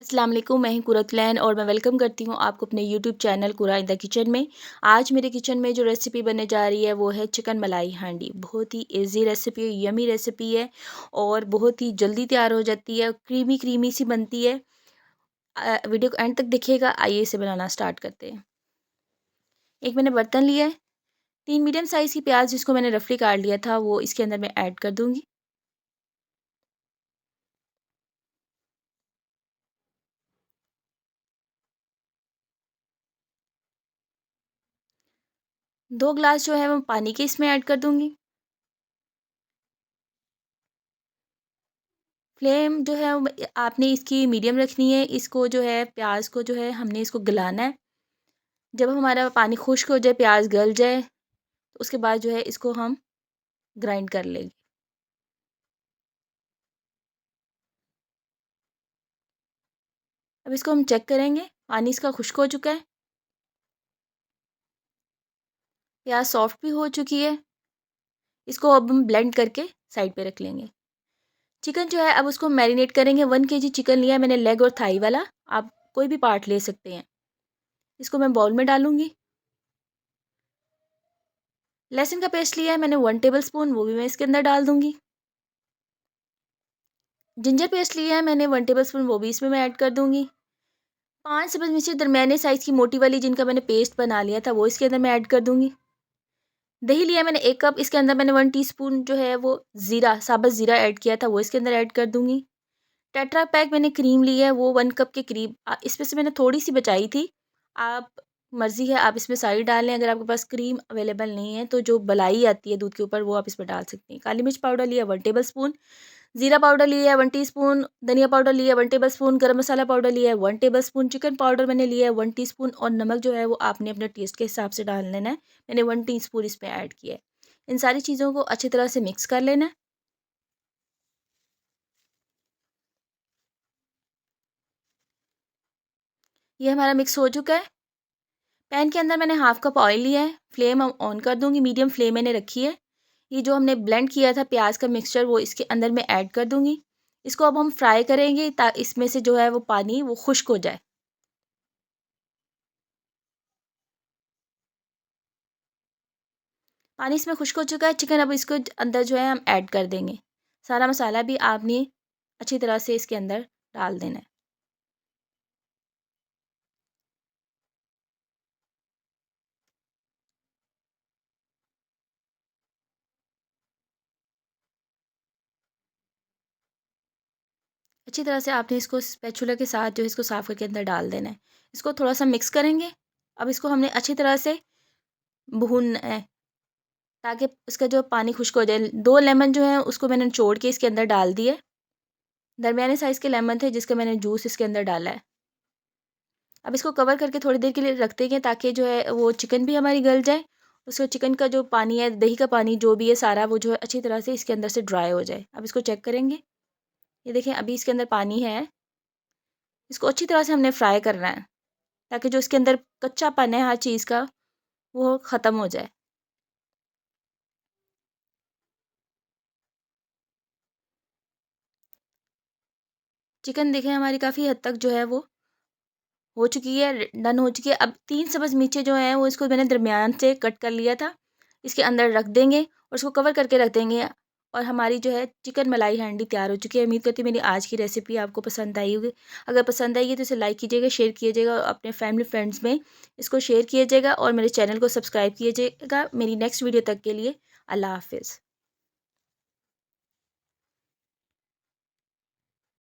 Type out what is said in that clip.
अस्सलाम वालेकुम, मैं हूं कुरतलैन और मैं वेलकम करती हूं आपको अपने यूट्यूब चैनल कुरा इन द किचन में। आज मेरे किचन में जो रेसिपी बनने जा रही है वो है चिकन मलाई हांडी। बहुत ही इजी रेसिपी है, यमी रेसिपी है और बहुत ही जल्दी तैयार हो जाती है, क्रीमी क्रीमी सी बनती है। वीडियो को एंड तक देखिएगा। आइए इसे बनाना स्टार्ट करते हैं। एक मैंने बर्तन लिया है, 3 मीडियम साइज़ की प्याज जिसको मैंने रफली काट लिया था वो इसके अंदर मैं ऐड कर दूँगी। 2 ग्लास जो है वो पानी के इसमें ऐड कर दूँगी। फ्लेम जो है वो आपने इसकी मीडियम रखनी है। इसको जो है प्याज को जो है हमने इसको गलाना है। जब हमारा पानी खुश्क हो जाए, प्याज गल जाए, तो उसके बाद जो है इसको हम ग्राइंड कर लेंगे। अब इसको हम चेक करेंगे, पानी इसका खुश्क हो चुका है, प्याज सॉफ्ट भी हो चुकी है। इसको अब हम ब्लेंड करके साइड पे रख लेंगे। चिकन जो है अब उसको मैरिनेट करेंगे। 1 केजी चिकन लिया है मैंने, लेग और थाई वाला। आप कोई भी पार्ट ले सकते हैं। इसको मैं बाउल में डालूंगी। लहसुन का पेस्ट लिया है मैंने 1 टेबल स्पून, वो भी मैं इसके अंदर डाल दूंगी। जिंजर पेस्ट लिया है मैंने 1 टेबल स्पून, वो भी इसमें मैं ऐड कर दूंगी। 5 सब्ज़ मिर्ची दरमियाने साइज़ की मोटी वाली जिनका मैंने पेस्ट बना लिया था वो इसके अंदर मैं ऐड कर दूंगी। दही लिया मैंने 1 कप, इसके अंदर मैंने 1 टीस्पून जो है वो ज़ीरा, साबुत ज़ीरा ऐड किया था, वो इसके अंदर ऐड कर दूंगी। टेट्रा पैक मैंने क्रीम ली है, वो 1 कप के करीब। इसमें से मैंने थोड़ी सी बचाई थी। आप मर्ज़ी है, आप इसमें सारी डाल लें। अगर आपके पास क्रीम अवेलेबल नहीं है तो जो मलाई आती है दूध के ऊपर वो आप इसमें डाल सकते हैं। काली मिर्च पाउडर लिया 1 टेबल स्पून, ज़ीरा पाउडर लिया है 1 टीस्पून, धनिया पाउडर लिया है 1 टेबल स्पून, गरम मसाला पाउडर लिया है 1 टेबल स्पून, चिकन पाउडर मैंने लिया है 1 टीस्पून और नमक जो है वो आपने अपने टेस्ट के हिसाब से डाल लेना है। मैंने 1 टीस्पून इसमें ऐड किया है। इन सारी चीज़ों को अच्छी तरह से मिक्स कर लेना है। ये हमारा मिक्स हो चुका है। पैन के अंदर मैंने हाफ़ कप ऑयल लिया है। फ्लेम ऑन कर दूँगी, मीडियम फ्लेम मैंने रखी है। ये जो हमने ब्लेंड किया था प्याज का मिक्सचर वो इसके अंदर मैं ऐड कर दूँगी। इसको अब हम फ्राई करेंगे इसमें से जो है वो पानी वो खुश्क हो जाए। पानी इसमें खुश्क हो चुका है। चिकन अब इसको अंदर जो है हम ऐड कर देंगे। सारा मसाला भी आपने अच्छी तरह से इसके अंदर डाल देना है। अच्छी तरह से आपने इसको स्पैचुला के साथ जो है इसको साफ़ करके अंदर डाल देना है। इसको थोड़ा-सा मिक्स करेंगे। अब इसको हमने अच्छी तरह से भूनना है ताकि इसका जो पानी खुश्क हो जाए। 2 लेमन जो है उसको मैंने निचोड़ के इसके अंदर डाल दिए। दरमियाने साइज़ के लेमन थे जिसका मैंने जूस इसके अंदर डाला है। अब इसको कवर करके थोड़ी देर के लिए रख देंगे ताकि जो है वो चिकन भी हमारी गल जाए। उसको चिकन का जो पानी है, दही का पानी जो भी है सारा वो जो है अच्छी तरह से इसके अंदर से ड्राई हो जाए। अब इसको चेक करेंगे। ये देखें अभी इसके अंदर पानी है। इसको अच्छी तरह से हमने फ्राई करना है ताकि जो इसके अंदर कच्चापन है हर चीज़ का वो ख़त्म हो जाए। चिकन देखें हमारी काफ़ी हद तक जो है वो हो चुकी है, डन हो चुकी है। अब 3 सब्ज़ मिर्चें जो हैं वो इसको मैंने दरमियान से कट कर लिया था। इसके अंदर रख देंगे और उसको कवर करके रख देंगे और हमारी जो है चिकन मलाई हांडी तैयार हो चुकी है। उम्मीद करती हूँ मेरी आज की रेसिपी आपको पसंद आई होगी। अगर पसंद आई है तो इसे लाइक कीजिएगा, शेयर कीजिएगा और अपने फैमिली फ्रेंड्स में इसको शेयर कीजिएगा और मेरे चैनल को सब्सक्राइब कीजिएगा। मेरी नेक्स्ट वीडियो तक के लिए अल्लाह हाफ़िज़।